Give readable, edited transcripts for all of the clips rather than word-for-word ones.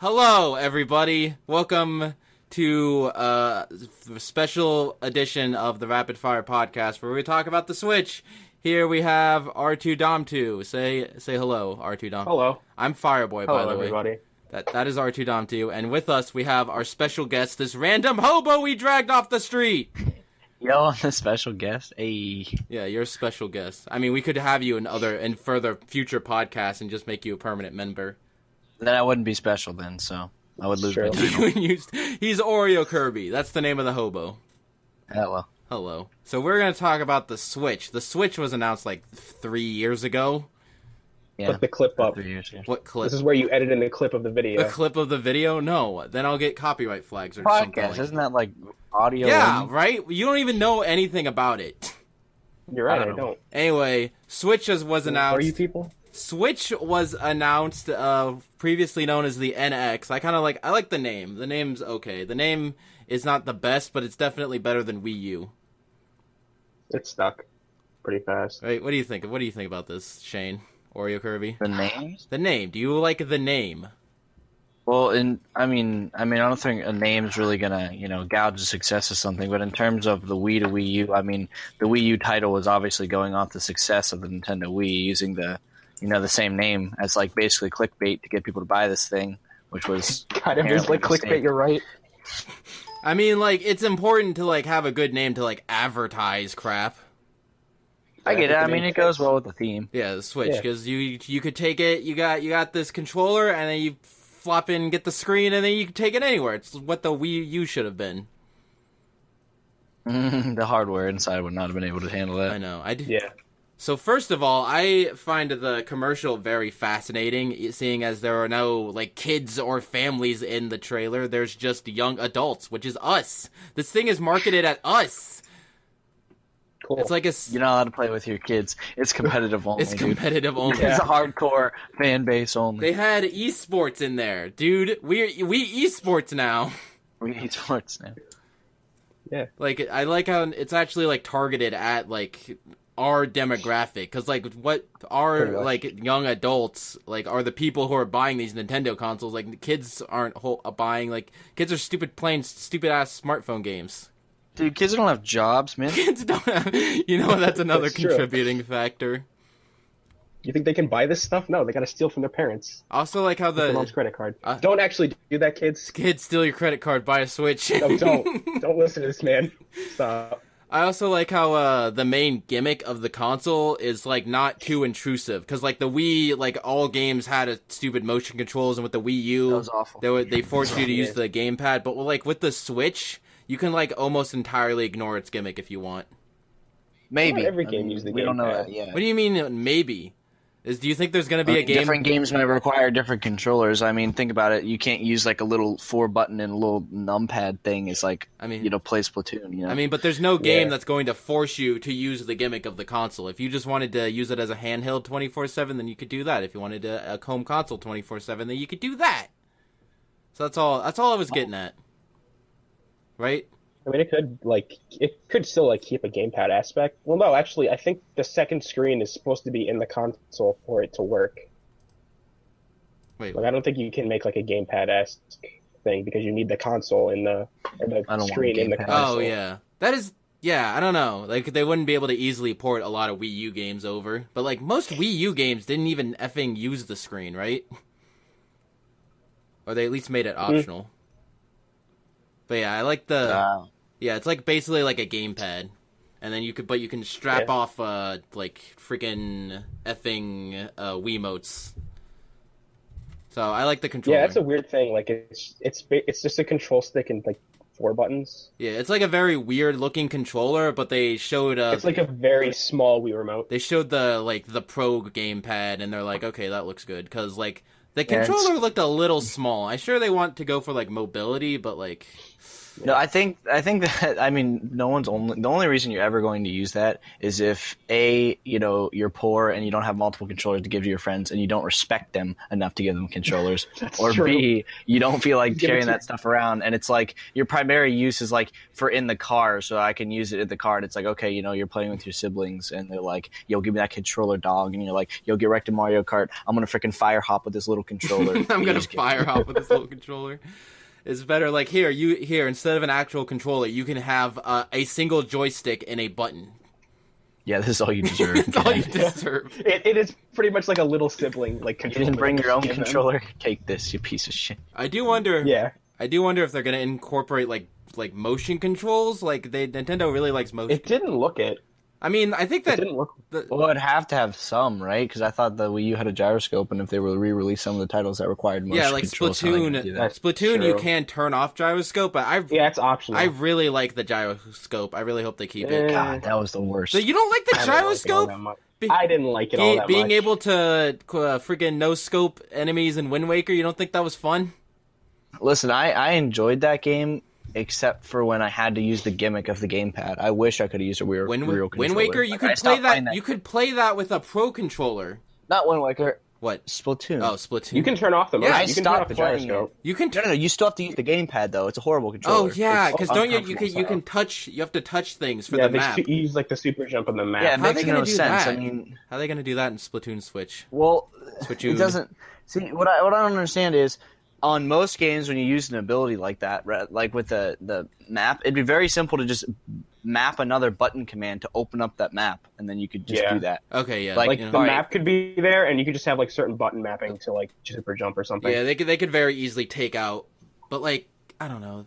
Hello, everybody. Welcome to a special edition of the Rapid Fire Podcast, where we talk about the Switch. Here we have R2Dom2. Say hello, R2Dom. Hello. I'm Fireboy, by the way. Hello, everybody. That is R2Dom2, and with us we have our special guest, this random hobo we dragged off the street. Yo, I'm the special guest. Hey. Yeah, you're a special guest. I mean, we could have you in further future podcasts and just make you a permanent member. Then I wouldn't be special then, so I would lose my title. He's OreoKirby. That's the name of the hobo. Hello. Hello. So we're going to talk about the Switch. The Switch was announced like 3 years ago. Yeah. Put the clip up. 3 years ago. What clip? This is where you edit in the clip of the video. The clip of the video? No. Then I'll get copyright flags or something. Podcast, isn't that like audio? Yeah, only? right? You don't even know anything about it. You're right, I I don't. Anyway, Switch was announced. Are you people? Switch was announced, previously known as the NX. I like the name. The name's okay. The name is not the best, but it's definitely better than Wii U. It's stuck pretty fast. Right? What do you think? What do you think about this, Shane? OreoKirby? The names? The name. Do you like the name? Well, I don't think a name's really gonna, gouge the success of something. But in terms of the Wii to Wii U, the Wii U title was obviously going off the success of the Nintendo Wii, using the same name as like basically clickbait to get people to buy this thing, which was Kind of is like clickbait, you're right. I mean, like, it's important to like have a good name to like advertise crap. I get it. I mean, it goes well with the theme. Yeah, the Switch, because you could take it. You got this controller, and then you flop in, get the screen, and then you can take it anywhere. It's what the Wii U should have been. The hardware inside would not have been able to handle that. I know. I did. Yeah. So first of all, I find the commercial very fascinating, seeing as there are no like kids or families in the trailer. There's just young adults, which is us. This thing is marketed at us. Cool. It's like You're not allowed to play with your kids. It's competitive only. It's competitive only. It's a hardcore fan base only. They had esports in there, dude. We esports now. We esports now. Yeah. Like, I like how it's actually like targeted at like our demographic, because like what our like young adults like are the people who are buying these Nintendo consoles. Like, kids aren't buying, like, kids are playing stupid ass smartphone games. Dude, kids don't have jobs, man. Kids don't have, that's another That's true. contributing factor. You think they can buy this stuff? No, they gotta steal from their parents. Also, like how Their mom's credit card. Uh, Don't actually do that, kids. kids steal your credit card, buy a Switch. No, don't. Don't listen to this man. Stop. I also like how the main gimmick of the console is like not too intrusive, because like the Wii, like all games had a stupid motion controls, and with the Wii U, That was awful. they forced you to use the gamepad. But like with the Switch, you can like almost entirely ignore its gimmick if you want. Maybe. Not every game uses the we don't know gamepad. that yet. What do you mean maybe? Do you think there's gonna be a game? Different games might require different controllers. I mean, think about it. You can't use like a little 4-button and a little numpad thing. It's like, play Splatoon. I mean, but there's no game that's going to force you to use the gimmick of the console. If you just wanted to use it as a handheld 24/7, then you could do that. If you wanted a home console 24/7, then you could do that. So that's all I was getting at. Right? I mean, it could still like keep a gamepad aspect. Well, no, actually, I think the second screen is supposed to be in the console for it to work. Wait, Like, I don't think you can make like a gamepad-esque thing, because you need the console and the screen in the console. oh yeah, that is. Yeah, I don't know. Like, they wouldn't be able to easily port a lot of Wii U games over. But like most Wii U games didn't even effing use the screen, right? Or they at least made it optional. But yeah, I like the. Yeah, it's like basically like a gamepad, and then you can strap off like freaking effing Wiimotes. So I like the controller. Yeah, that's a weird thing. Like, it's just a control stick and like 4 buttons. Yeah, it's like a very weird looking controller, but they showed it's like a very small Wii remote. They showed the Pro gamepad, and they're like, okay, that looks good, because like the controller looked a little small. I'm sure they want to go for like mobility, but like No, I think that the only reason you're ever going to use that is if you're poor and you don't have multiple controllers to give to your friends and you don't respect them enough to give them controllers, or true. B, you don't feel like carrying that stuff around, and it's like your primary use is like for in the car, so I can use it in the car. And it's like, okay, you're playing with your siblings and they're like, yo, give me that controller, dog, and you're like, yo, get wrecked in Mario Kart. I'm gonna freaking fire hop with this little controller. I'm gonna fire hop with this little controller. It's better, like, here, instead of an actual controller, you can have a single joystick and a button. Yeah, this is all you deserve. It's all you deserve. It is pretty much like a little sibling, like, controller. You didn't bring your own controller? Take this, you piece of shit. I do wonder if they're gonna incorporate, like motion controls. Like, Nintendo really likes motion. It didn't look it. I mean, I think that... It didn't look... Well, it'd have to have some, right? Because I thought the Wii U had a gyroscope, and if they were re-release some of the titles that required motion controls... Splatoon, you can turn off gyroscope, but it's optional. I really like the gyroscope. I really hope they keep it. God, that was the worst. So you don't like the gyroscope? I didn't like it all that much. Being able to freaking no-scope enemies in Wind Waker, you don't think that was fun? Listen, I enjoyed that game, except for when I had to use the gimmick of the gamepad. I wish I could have used a real controller. Wind Waker, you could play that. You could play that with a pro controller. Not Wind Waker. What? Splatoon. Oh, Splatoon. You can turn off the motion. You can turn off the gyroscope. You can. No, you still have to use the gamepad though. It's a horrible controller. Oh yeah, because don't you can touch. You have to touch things for the map. You use like the super jump on the map. Yeah, it how makes no sense. I mean, how are they gonna do that in Splatoon Switch? Well, Splatoon. It doesn't. See, what I don't understand is, on most games, when you use an ability like that, like with the map, it'd be very simple to just map another button command to open up that map, and then you could just do that. Okay, yeah. Like the map could be there, and you could just have like certain button mapping to like super jump or something. Yeah, they could very easily take out, but like I don't know.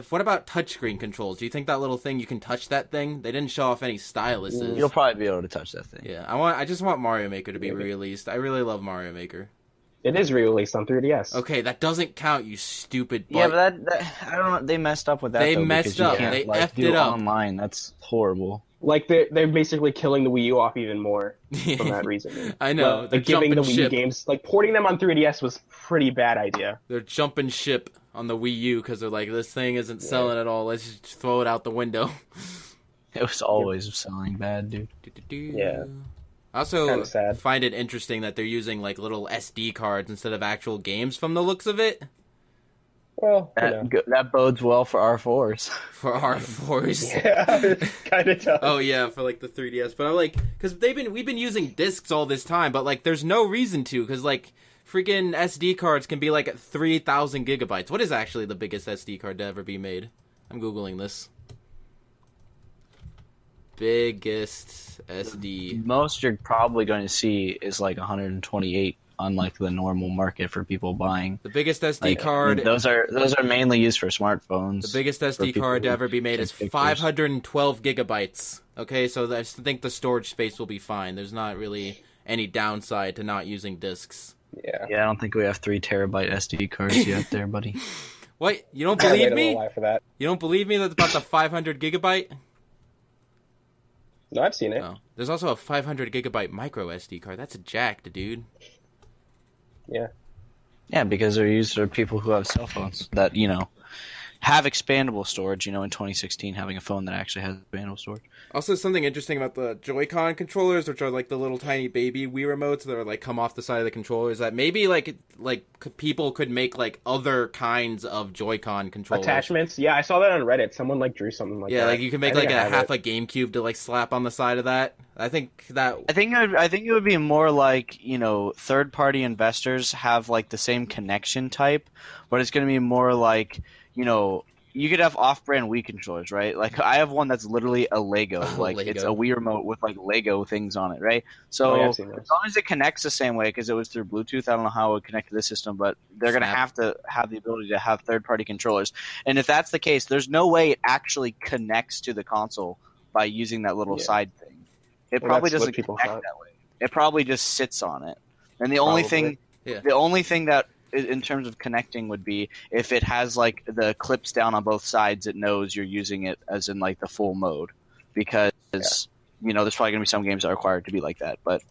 What about touchscreen controls? Do you think that little thing you can touch that thing? They didn't show off any styluses. You'll probably be able to touch that thing. Yeah, I just want Mario Maker to be released. I really love Mario Maker. It is re-released on 3DS. Okay, that doesn't count, you stupid butt. Yeah, but that I don't know. They messed up with that. They messed up. They effed it up. Online, that's horrible. Like they're basically killing the Wii U off even more from that reason. I know. Like giving the Wii U games, like porting them on 3DS was pretty bad idea. They're jumping ship on the Wii U because they're like, this thing isn't selling at all. Let's just throw it out the window. It was always selling bad, dude. Yeah. I also find it interesting that they're using like little SD cards instead of actual games from the looks of it. Well, that bodes well for R4s. For R4s. Yeah, kind of tough. Oh yeah, for like the 3DS. But I'm like, because we've been using discs all this time, but like there's no reason to, because like freaking SD cards can be like 3,000 gigabytes. What is actually the biggest SD card to ever be made? I'm Googling this. Biggest SD. Most you're probably going to see is like 128 on like the normal market for people buying. The biggest SD card. Those are mainly used for smartphones. The biggest SD card to ever be made is 512 gigabytes. Okay, so I think the storage space will be fine. There's not really any downside to not using discs. Yeah. Yeah, I don't think we have 3 terabyte SD cards yet, there, buddy. What? You don't believe me? For that. You don't believe me? That's about the 500 gigabyte. No, I've seen it. Oh. There's also a 500 gigabyte micro SD card. That's a jacked, dude. Yeah. Yeah, because they're used for people who have cell phones that, have expandable storage, in 2016 having a phone that actually has expandable storage. Also, something interesting about the Joy-Con controllers, which are like the little tiny baby Wii remotes that are like come off the side of the controller, is that maybe like people could make like other kinds of Joy-Con controllers. Attachments? Yeah, I saw that on Reddit. Someone like drew something like that. Yeah, like you could make like a half a GameCube to like slap on the side of that. I think it would be more like, third-party investors have like the same connection type, but it's going to be more like, you could have off-brand Wii controllers, right? Like, I have one that's literally a Lego. It's a Wii remote with, like, Lego things on it, right? So, as long as it connects the same way, because it was through Bluetooth, I don't know how it would connect to this system, but they're going to have the ability to have third-party controllers. And if that's the case, there's no way it actually connects to the console by using that little side thing. It probably doesn't connect that way. It probably just sits on it. And the only thing that in terms of connecting would be if it has like the clips down on both sides, it knows you're using it as in like the full mode, because there's probably gonna be some games that are required to be like that. But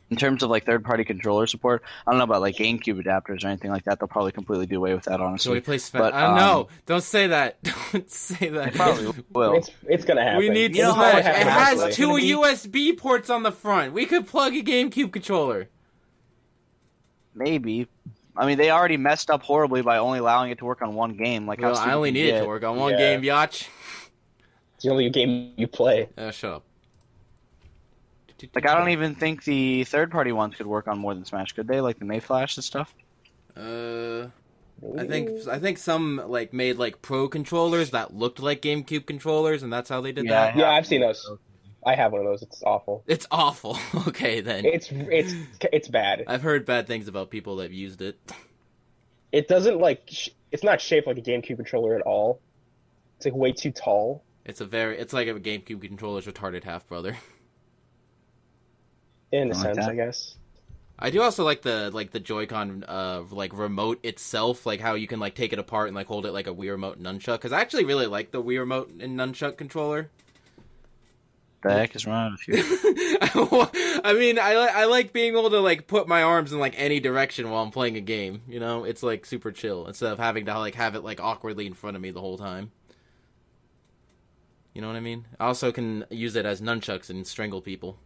in terms of like third-party controller support, I don't know about like GameCube adapters or anything like that. They'll probably completely do away with that, honestly. So we play Smash. No, don't say that. Don't say that. Probably will. It's gonna happen. We need Smash. It has 2 USB ports on the front. We could plug a GameCube controller. Maybe. I mean, they already messed up horribly by only allowing it to work on one game. Like, well, I only need it to work on one game, Yacht. It's the only game you play. Shut up. Like, I don't even think the third-party ones could work on more than Smash, could they? Like the Mayflash and stuff. I think some like made like pro controllers that looked like GameCube controllers, and that's how they did that. Yeah, I've seen those. I have one of those. It's awful. It's awful. Okay, then. It's bad. I've heard bad things about people that have used it. It doesn't it's not shaped like a GameCube controller at all. It's like way too tall. It's like a GameCube controller's retarded half brother. In a sense, I guess. I do also like the Joy-Con like remote itself, like how you can like take it apart and like hold it like a Wii Remote nunchuck. Because I actually really like the Wii Remote and nunchuck controller. The heck is wrong with you? I mean, I like being able to like put my arms in like any direction while I'm playing a game. You know, it's like super chill instead of having to like have it like awkwardly in front of me the whole time. You know what I mean? I also can use it as nunchucks and strangle people.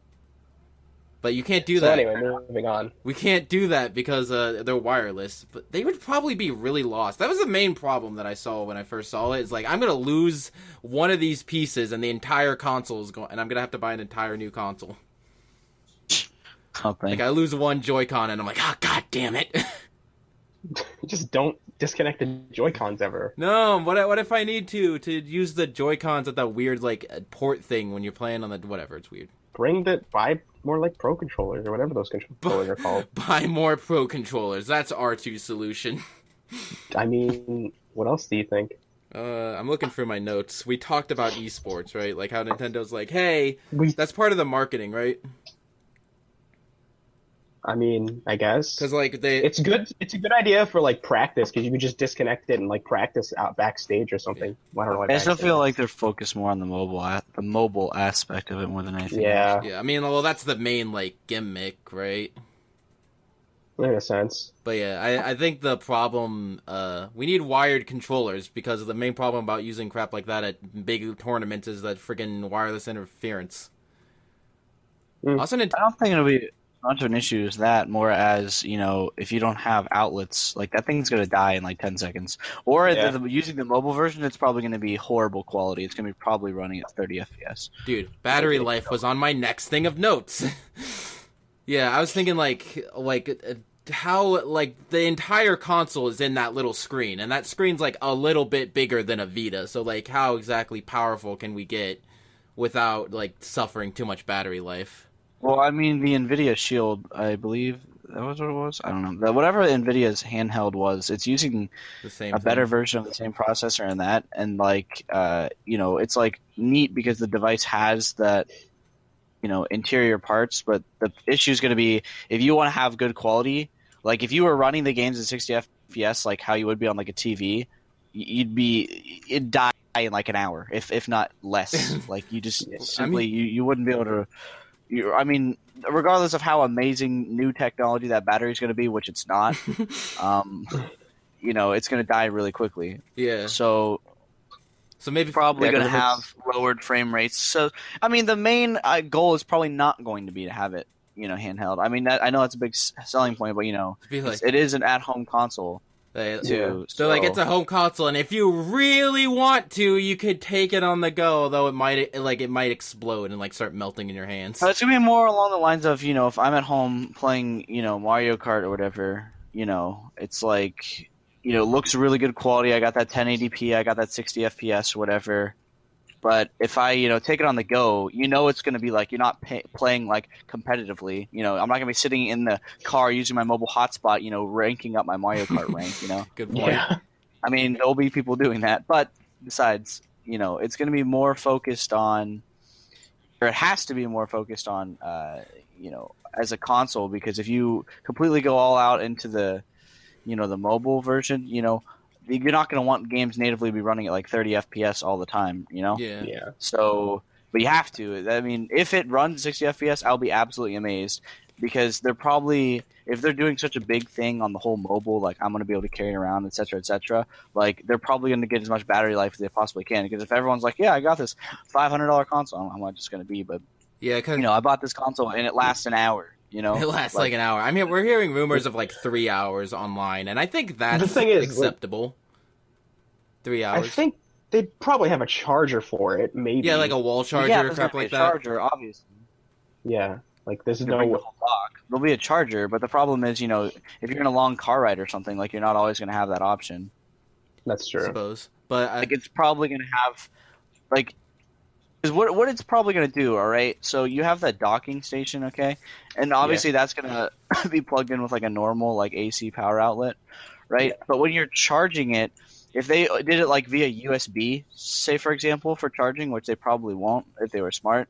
But you can't do that. Anyway, moving on. We can't do that because they're wireless. But they would probably be really lost. That was the main problem that I saw when I first saw it. It's like, I'm going to lose one of these pieces and the entire console is going... And I'm going to have to buy an entire new console. Like, I lose one Joy-Con and I'm like, oh, god damn it. Just don't disconnect the Joy-Cons ever. No, what if I need to use the Joy-Cons at that weird, like, port thing when you're playing on the... Whatever, it's weird. Buy more like pro controllers or whatever those controllers are called. Buy more pro controllers. That's R2's solution. I mean, what else do you think? I'm looking through my notes. We talked about esports, right? Like how Nintendo's like, hey, that's part of the marketing, right? I mean, I guess because like it's good. It's a good idea for like practice because you could just disconnect it and like practice out backstage or something. I don't know. I still feel like they're focused more on the mobile aspect of it more than anything. Yeah, else. Yeah. I mean, well, that's the main like gimmick, right? In a sense. But yeah, I think the problem we need wired controllers because the main problem about using crap like that at big tournaments is that friggin' wireless interference. Also, I don't think it'll be much of an issue as that, more as, you know, if you don't have outlets, like that thing's going to die in like 10 seconds. Or using the mobile version, it's probably going to be horrible quality. It's going to be probably running at 30 FPS. Dude, battery life was on my next thing of notes. Yeah, I was thinking like how like the entire console is in that little screen, and that screen's like a little bit bigger than a Vita. So like how exactly powerful can we get without like suffering too much battery life? Well, I mean, the NVIDIA Shield, I believe that was what it was. I don't know. Whatever NVIDIA's handheld was, it's using a better version of the same processor in that. And, like, you know, it's, like, neat because the device has that, you know, interior parts. But the issue is going to be if you want to have good quality, like, if you were running the games at 60 FPS, like how you would be on, like, a TV, it'd die in, like, an hour, if not less. Like, you just simply, you wouldn't be able to... I mean, regardless of how amazing new technology that battery is going to be, which it's not, you know, it's going to die really quickly. Yeah. So maybe probably going to have lowered frame rates. So, I mean, the main goal is probably not going to be to have it, you know, handheld. I mean, I know that's a big selling point, but, you know, it is an at-home console. So like it's a home console, and if you really want to, you could take it on the go. Though it might explode and like start melting in your hands. It's gonna be more along the lines of, you know, if I'm at home playing, you know, Mario Kart or whatever, you know, it's like, you know, looks really good quality. I got that 1080p, I got that 60 FPS or whatever. But if I, you know, take it on the go, you know it's going to be like you're not playing like competitively. You know, I'm not going to be sitting in the car using my mobile hotspot, you know, ranking up my Mario Kart rank, you know. Good point. Yeah. I mean, there'll be people doing that. But besides, you know, it's going to be more focused on, or it has to be more focused on, you know, as a console. Because if you completely go all out into the, you know, the mobile version, you know, you're not going to want games natively to be running at like 30 FPS all the time, you know? Yeah. So, but you have to. I mean, if it runs 60 FPS, I'll be absolutely amazed. because they're probably, if they're doing such a big thing on the whole mobile, like I'm going to be able to carry it around, etc., like they're probably going to get as much battery life as they possibly can. Because if everyone's like, yeah, I got this $500 console, I'm not just going to be, but Yeah, because I bought this console and it lasts an hour. it lasts like an hour. I mean, we're hearing rumors of like 3 hours online, and I think that's The thing is, acceptable. 3 I hours. think they probably have a charger for it, maybe. Yeah, like a wall charger, yeah, or there's crap gonna be like a that. charger, obviously. Yeah, like there's You bring the no. whole dock. There'll be a charger, but the problem is, if you're in a long car ride or something, like you're not always going to have that option. That's I true. suppose, but Like it's probably going to have, like, because what it's probably going to do, all right? So you have that docking station, okay, and obviously that's going to be plugged in with like a normal like AC power outlet, right? Yeah. But when you're charging it, if they did it like via USB, say for example, for charging, which they probably won't if they were smart,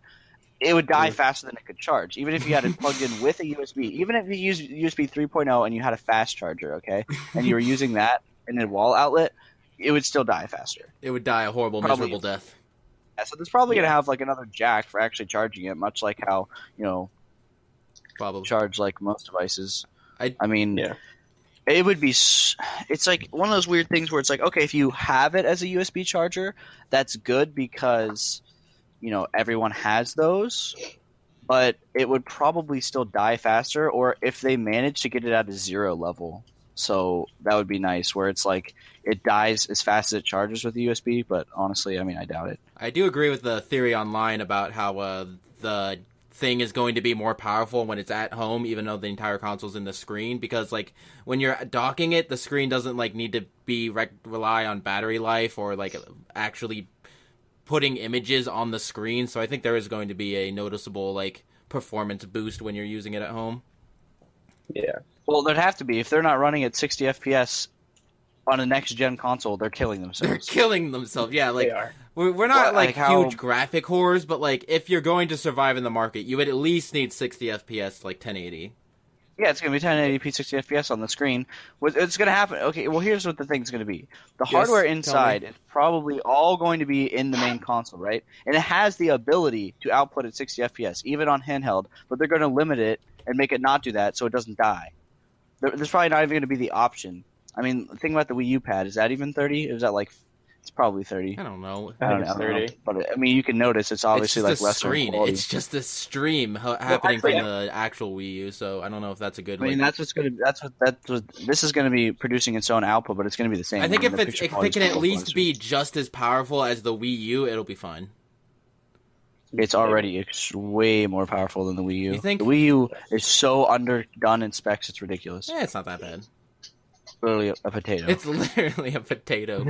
it would die faster than it could charge. Even if you had it plugged in with a USB, even if you use USB 3.0 and you had a fast charger, okay, and you were using that in a wall outlet, it would still die faster. it would die a horrible, Probably. miserable death. Yeah, so there's probably going to have like another jack for actually charging it, much like how, Probably. charge like most devices. I- I mean, Yeah. it would be. It's like one of those weird things where it's like, okay, if you have it as a USB charger, that's good because everyone has those, but it would probably still die faster. Or if they manage to get it at a 0 level, so that would be nice, where it's like it dies as fast as it charges with the USB. But honestly, I mean, I doubt it. I do agree with the theory online about how the thing is going to be more powerful when it's at home, even though the entire console's in the screen, because like when you're docking it, the screen doesn't like need to be rely on battery life or like actually putting images on the screen. So I think there is going to be a noticeable like performance boost when you're using it at home. Yeah. Well, there'd have to be. If they're not running at 60 FPS on a next-gen console, they're killing They're themselves. killing themselves. Yeah, like They are. we're not Well, like like how- huge graphic whores, but like if you're going to survive in the market, you would at least need 60 FPS, like 1080. Yeah, it's going to be 1080p 60 FPS on the screen. It's going to happen. Okay, well, here's what the thing's going to be. The Yes, hardware tell inside me. is probably all going to be in the main console, right? And it has the ability to output at 60 FPS, even on handheld, but they're going to limit it and make it not do that so it doesn't die. There's probably not even going to be the option. I mean, think about the Wii U pad. Is that even 30? Is that like... It's probably 30. I don't know. I think it's don't know. 30. But, I mean, you can notice it's obviously It's like just a less screen. It's just a stream happening actually, from the actual Wii U. So I don't know if that's a good. I mean, like, this is going to be producing its own output, but it's going to be the same. I think mean, if the it picture if it quality's can at still least closer. be just as powerful as the Wii U, it'll be fine. It's already way more powerful than the Wii U. You think? The Wii U is so underdone in specs, it's ridiculous. Yeah, it's not that bad. Literally a potato. It's literally a potato.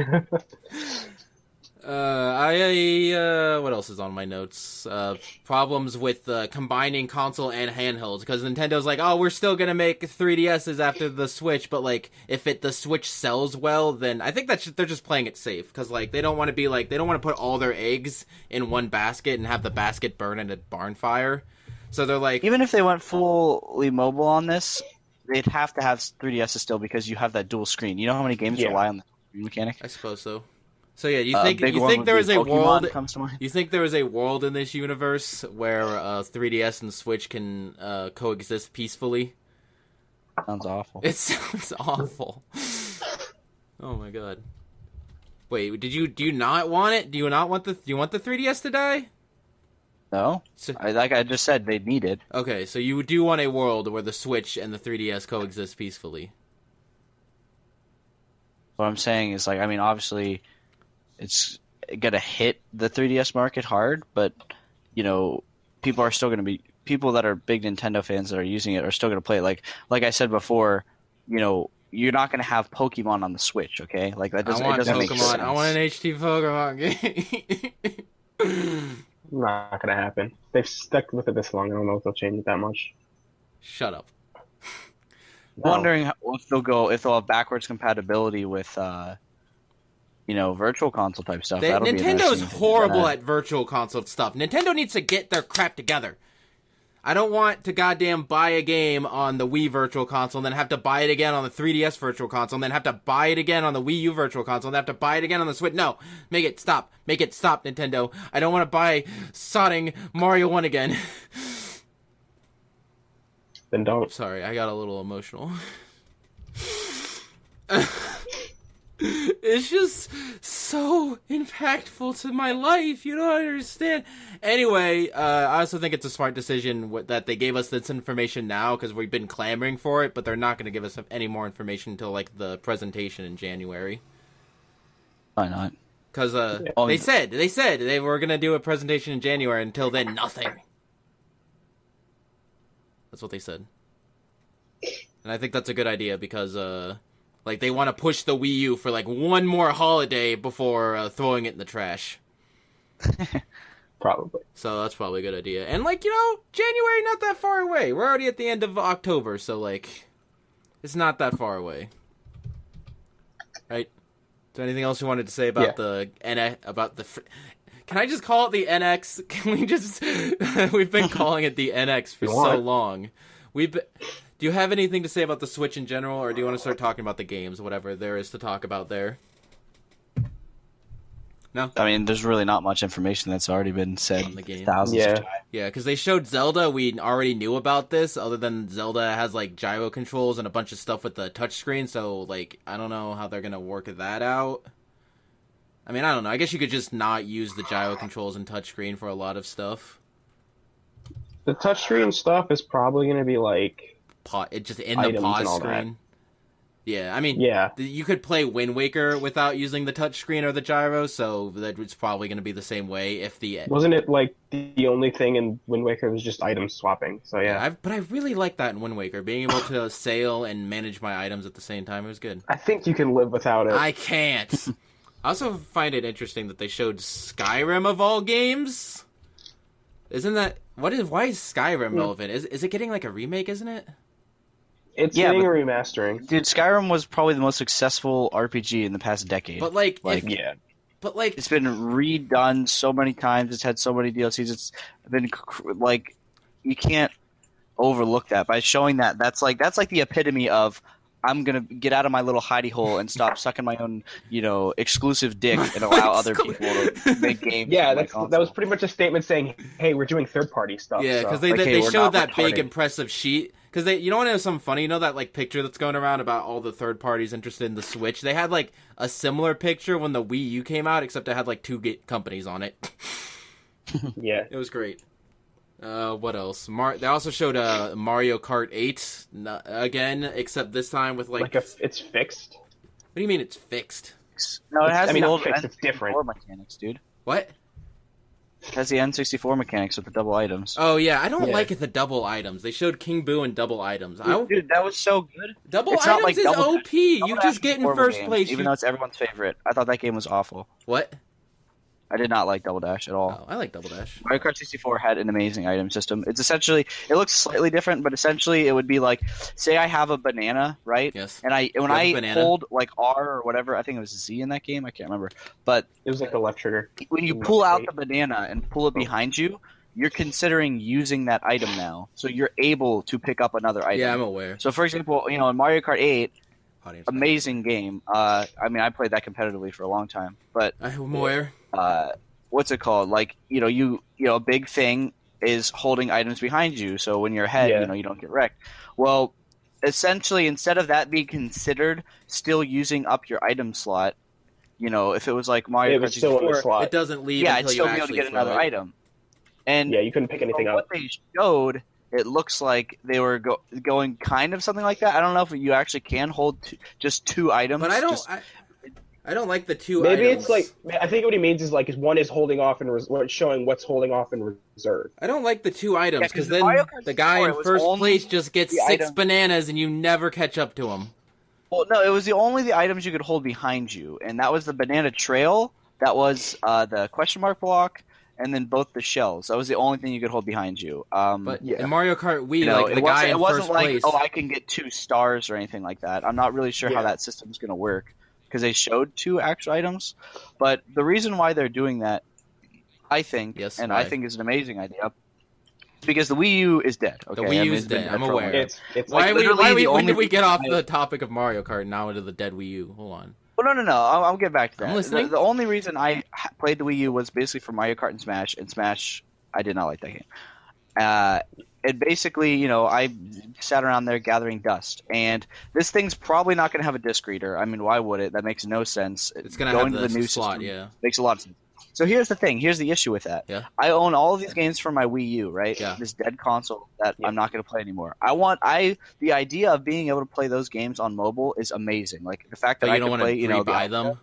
What else is on my notes? Problems with combining console and handhelds, because Nintendo's like, oh, we're still gonna make 3DSs after the Switch, but like, if the Switch sells well, then I think they're just playing it safe, because like they don't want to put all their eggs in one basket and have the basket burn in a barn fire. So they're like, Even if they went fully mobile on this, they'd have to have 3DSs still because you have that dual screen. You know how many games Yeah. rely on the screen mechanic? I suppose so. So yeah, you Big one think would there be is a Pokemon world? comes to mind. You think there is a world in this universe where 3DS and Switch can coexist peacefully? Sounds awful. It sounds awful. Oh my god. Wait, do you not want it? Do you want the 3DS to die? No? So, Like I just said, they need it. okay, so you do want a world where the Switch and the 3DS coexist peacefully. What I'm saying is, like, I mean, obviously, it's gonna hit the 3DS market hard, but people are still gonna be people that are big Nintendo fans that are using it are still gonna play it. Like I said before, you're not gonna have Pokemon on the Switch, okay? Like that doesn't. I want it doesn't make Pokemon. sense. I want an HD Pokemon game. Not gonna happen. They've stuck with it this long. I don't know if they'll change it that much. Shut up. No. Wondering if they'll have backwards compatibility with virtual console type stuff. That'll be Nintendo's interesting if they do horrible that. at virtual console stuff. Nintendo needs to get their crap together. I don't want to goddamn buy a game on the Wii Virtual Console and then have to buy it again on the 3DS Virtual Console and then have to buy it again on the Wii U Virtual Console and have to buy it again on the Switch. No, make it stop. Make it stop, Nintendo. I don't want to buy sodding Mario 1 again. then don't. Sorry, I got a little emotional. It's just so impactful to my life. You don't understand. Anyway, I also think it's a smart decision that they gave us this information now because we've been clamoring for it, but they're not going to give us any more information until like the presentation in January. Why not? Because they said they were going to do a presentation in January. Until then, nothing. That's what they said. And I think that's a good idea because like they want to push the Wii U for like one more holiday before throwing it in the trash. Probably. So that's probably a good idea. And like, January not that far away. We're already at the end of October, so like it's not that far away. Right? Is there anything else you wanted to say about the Can I just call it the NX? Can we just we've been calling it the NX for so long. Do you have anything to say about the Switch in general, or do you want to start talking about the games, whatever there is to talk about there? No? I mean, there's really not much information that's already been said on the game. Thousands of times. Yeah, because they showed Zelda. We already knew about this, other than Zelda has, like, gyro controls and a bunch of stuff with the touchscreen, so, like, I don't know how they're going to work that out. I mean, I don't know. I guess you could just not use the gyro controls and touchscreen for a lot of stuff. The touchscreen stuff is probably going to be, like... It just in the pause screen. Yeah, I mean, you could play Wind Waker without using the touchscreen or the gyro, so that's probably going to be the same way if the... Wasn't it, like, the only thing in Wind Waker was just item swapping, so yeah. But I really like that in Wind Waker, being able to sail and manage my items at the same time. It was good. I think you can live without it. I can't. I also find it interesting that they showed Skyrim of all games. Isn't that... why is Skyrim relevant? Is it getting, like, a remake, isn't it? It's getting a remastering. Dude, Skyrim was probably the most successful RPG in the past decade. But it's been redone so many times. It's had so many DLCs. It's been like you can't overlook that by showing that's like the epitome of I'm gonna get out of my little hidey hole and stop sucking my own exclusive dick and allow other people to make games. Yeah, that was pretty much a statement saying, "Hey, we're doing third-party stuff." Yeah, because they showed that big impressive sheet. Because you know what was something funny? You know that like picture that's going around about all the third parties interested in the Switch? They had like a similar picture when the Wii U came out, except it had like two companies on it. Yeah, it was great. What else? They also showed Mario Kart 8 again, except this time with like it's fixed. What do you mean it's fixed? No, it has the old fixed, it's different mechanics, dude. What? It has the N64 mechanics with the double items. Oh, yeah. I don't like the double items. They showed King Boo and double items. Dude, that was so good. Double items is OP. You just get in first place. Even though it's everyone's favorite. I thought that game was awful. What? I did not like Double Dash at all. Oh, I like Double Dash. Mario Kart 64 had an amazing item system. It's essentially, it looks slightly different, but essentially it would be like, say I have a banana, right? Yes. And when I hold like R or whatever, I think it was Z in that game, I can't remember. But it was like the left trigger. When you pull out the banana and pull it behind you, you're considering using that item now. So you're able to pick up another item. Yeah, I'm aware. So for example, in Mario Kart 8, amazing game. I mean, I played that competitively for a long time, but I'm aware. What's it called? Like, a big thing is holding items behind you. So when you're ahead, you don't get wrecked. Well, essentially, instead of that being considered still using up your item slot, if it was like Mario Kart 64, it doesn't leave. Yeah, it's still be able to get another item. And you couldn't pick anything up. What they showed, it looks like they were going kind of something like that. I don't know if you actually can hold just two items. But I don't like the two Maybe items. It's like, I think what he means is like, one is holding off and showing what's holding off in reserve. I don't like the two items, because then the guy in first place just gets 6 bananas and you never catch up to him. Well, no, it was only the items you could hold behind you, and that was the banana trail, that was the question mark block, and then both the shells. That was the only thing you could hold behind you. But in Mario Kart Wii, the guy in first place... It wasn't like, I can get 2 stars or anything like that. I'm not really sure how that system's going to work, because they showed 2 actual items. But the reason why they're doing that, I think, I think is an amazing idea, because the Wii U is dead. Okay? The Wii U is dead, I'm aware. When did we get off the topic of Mario Kart now into the dead Wii U? Hold on. Well, no. I'll get back to that. I'm listening. The only reason I played the Wii U was basically for Mario Kart and Smash I did not like that game. And basically, you know, I sat around there gathering dust. And this thing's probably not going to have a disc reader. I mean, why would it? That makes no sense. It's going to have the new slot, yeah. Makes a lot of sense. So here's the thing. Here's the issue with that. Yeah. I own all of these games for my Wii U, right? Yeah. This dead console that I'm not going to play anymore. The idea of being able to play those games on mobile is amazing. Like the fact that I can play, buy them.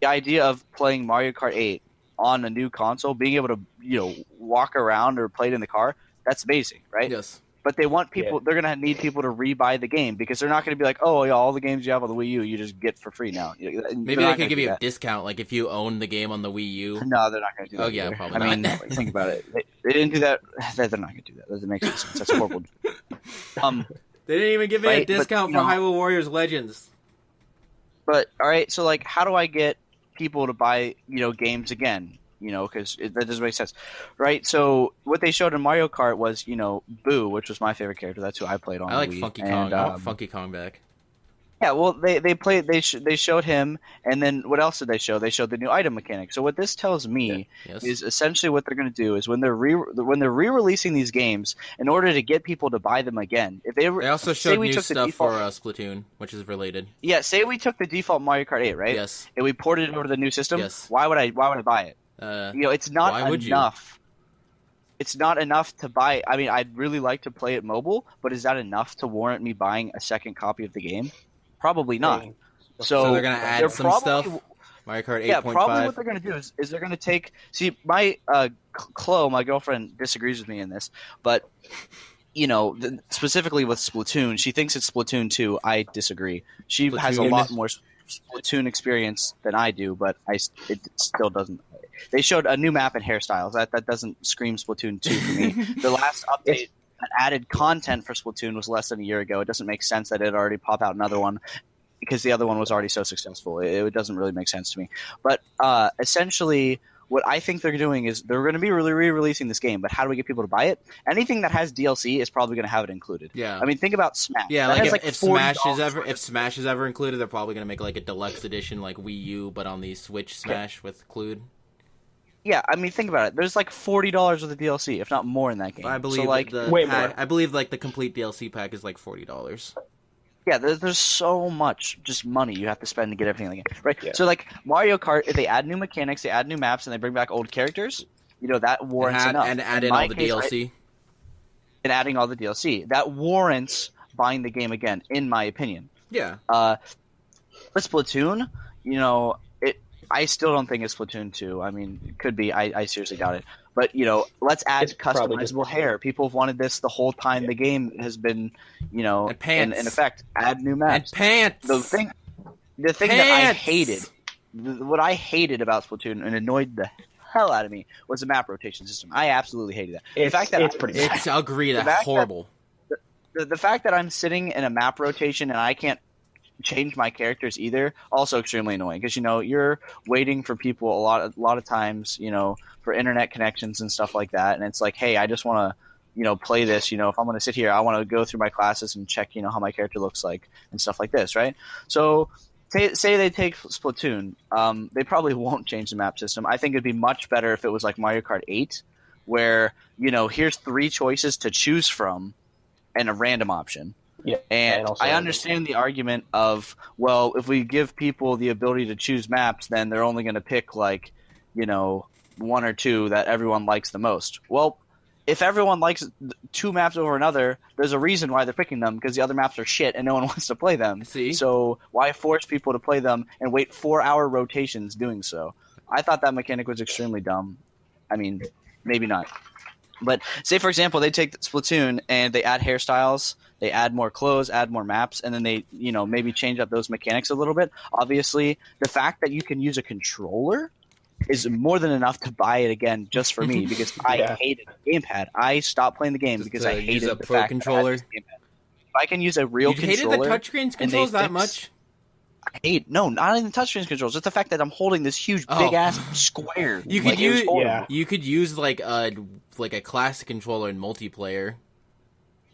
The idea of playing Mario Kart 8 on a new console, being able to, walk around or play it in the car, that's amazing, right? Yes. But they want people. They're gonna need people to rebuy the game because they're not gonna be like, oh yeah, all the games you have on the Wii U, you just get for free now. Maybe they could give you a discount, like if you own the game on the Wii U. No, they're not gonna do that. Oh yeah, either. probably. I mean, think about it. They didn't do that. They're not gonna do that. That doesn't make sense. That's horrible. They didn't even give me a discount for Hyrule Warriors Legends. But all right, so like, how do I get people to buy games again? Because that doesn't make sense, right? So what they showed in Mario Kart was, Boo, which was my favorite character. That's who I played on. I like Wii. Funky Kong. I want Funky Kong back. Yeah, well, they showed him, and then what else did they show? They showed the new item mechanic. So what this tells me is essentially what they're going to do is when they're re-releasing these games, in order to get people to buy them again, if they also showed new stuff for Splatoon, which is related. Yeah, say we took the default Mario Kart 8, right? Yes. And we ported it over to the new system. Yes. Why would I buy it? It's not enough. It's not enough to buy. I mean, I'd really like to play it mobile, but is that enough to warrant me buying a second copy of the game? Probably not. So they're going to add some stuff? Mario Kart 8.5? Yeah, probably what they're going to do is they're going to take... See, my Chloe, my girlfriend, disagrees with me in this, but, specifically with Splatoon, she thinks it's Splatoon 2. I disagree. She has a lot more Splatoon experience than I do, but it still doesn't... They showed a new map and hairstyles. That doesn't scream Splatoon 2 for me. The last update that added content for Splatoon was less than a year ago. It doesn't make sense that it already pop out another one because the other one was already so successful. It doesn't really make sense to me. But essentially, what I think they're doing is they're going to be re-releasing this game, but how do we get people to buy it? Anything that has DLC is probably going to have it included. Yeah. I mean, think about Smash. Yeah, if Smash is ever included, they're probably going to make like a deluxe edition like Wii U, but on the Switch Smash with include. Yeah, I mean, think about it. There's like $40 worth of DLC, if not more, in that game. I believe I believe like the complete DLC pack is like $40. Yeah, there's so much just money you have to spend to get everything in the game, right? Yeah. So like Mario Kart, if they add new mechanics, they add new maps, and they bring back old characters, that warrants enough. And add in all the DLC. Right, and adding all the DLC. That warrants buying the game again, in my opinion. Yeah. With Splatoon, I still don't think it's Splatoon 2. I mean, it could be. I seriously doubt it. But, let's add customizable hair. People have wanted this the whole time the game has been, and pants. In effect, add new maps. And pants! The thing that I hated, what I hated about Splatoon and annoyed the hell out of me was the map rotation system. I absolutely hated that. It's agreed. That's horrible. The fact that I'm sitting in a map rotation and I can't change my characters either, also extremely annoying because you're waiting for people a lot of times for internet connections and stuff like that, and it's like, hey, I just want to play this. If I'm going to sit here, I want to go through my classes and check how my character looks like and stuff like this, right? So say they take Splatoon, they probably won't change the map system. I think it'd be much better if it was like Mario Kart 8 where here's 3 choices to choose from and a random option. Yeah, and I understand the argument of, well, if we give people the ability to choose maps, then they're only going to pick like, 1 or 2 that everyone likes the most. Well, if everyone likes 2 maps over another, there's a reason why they're picking them because the other maps are shit and no one wants to play them. See? So why force people to play them and wait 4-hour rotations doing so? I thought that mechanic was extremely dumb. I mean, maybe not. But say, for example, they take Splatoon and they add hairstyles, they add more clothes, add more maps, and then they, maybe change up those mechanics a little bit. Obviously, the fact that you can use a controller is more than enough to buy it again just for me because I hated the gamepad. I stopped playing the game because I hated the fact controller. That I had this gamepad. If I can use a real controller... You hated the touchscreen controls that much? No, not even touchscreen controls. It's the fact that I'm holding this huge, big-ass square. You could use like a classic controller in multiplayer.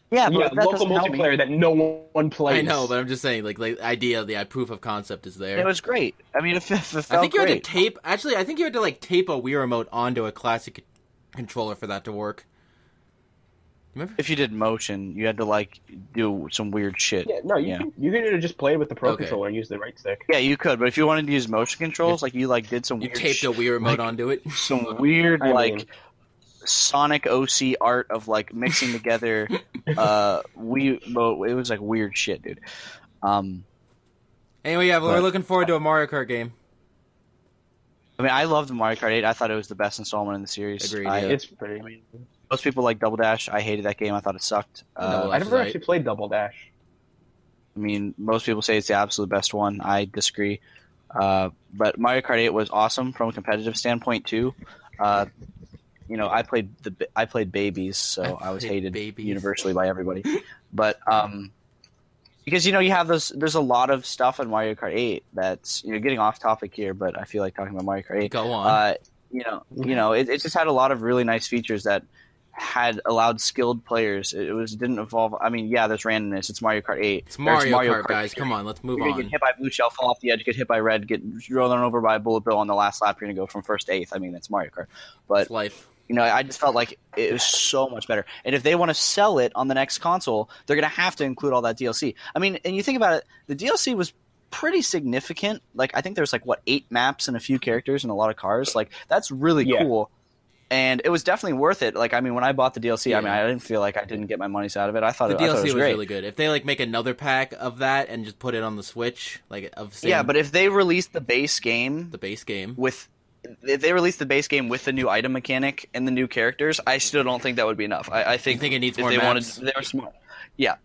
Yeah, but local multiplayer that no one plays. I know, but I'm just saying, like the idea, the proof of concept is there. It was great. I mean, it felt I think you great. had to tape. Actually, I think you had to like tape a Wii remote onto a classic controller for that to work. Remember? if you did motion, you had to like do some weird shit. Yeah, no, you can just play with the Pro Controller and use the right stick. Yeah, you could, but if you wanted to use motion controls, like you like did some You weird taped a Wii remote like, onto it. some weird Sonic OC art of like mixing together it was like weird shit, dude. Anyway, we're looking forward to a Mario Kart game. I mean, I loved Mario Kart 8. I thought it was the best installment in the series. Agreed. It's pretty. I mean, most people like Double Dash. I hated that game. I thought it sucked. I never actually played Double Dash. I mean, most people say it's the absolute best one. I disagree. But Mario Kart 8 was awesome from a competitive standpoint too. I played babies, so I was hated universally by everybody. But because you have there's a lot of stuff in Mario Kart 8 that's getting off topic here, but I feel like talking about Mario Kart 8. Go on. It just had a lot of really nice features that had allowed skilled players. It didn't evolve. I mean, yeah, there's randomness. It's Mario Kart 8. It's Mario Kart, guys. Come on, let's move on. You get hit by blue shell, fall off the edge, get hit by red, get run over by a bullet bill on the last lap. You're gonna go from first to eighth. I mean, that's Mario Kart. But it's life. I just felt like it was so much better. And if they want to sell it on the next console, they're going to have to include all that DLC. I mean, and you think about it, the DLC was pretty significant. Like, I think there's 8 maps and a few characters and a lot of cars. Like, that's really cool. And it was definitely worth it. Like, I mean, when I bought the DLC, I mean, I didn't feel like I didn't get my money's out of it. I thought the DLC was great. really good. If they make another pack of that and just put it on the Switch, but if they release the base game if they release the base game with the new item mechanic and the new characters, I still don't think that would be enough. I think it needs if more they maps? they were smart. Yeah,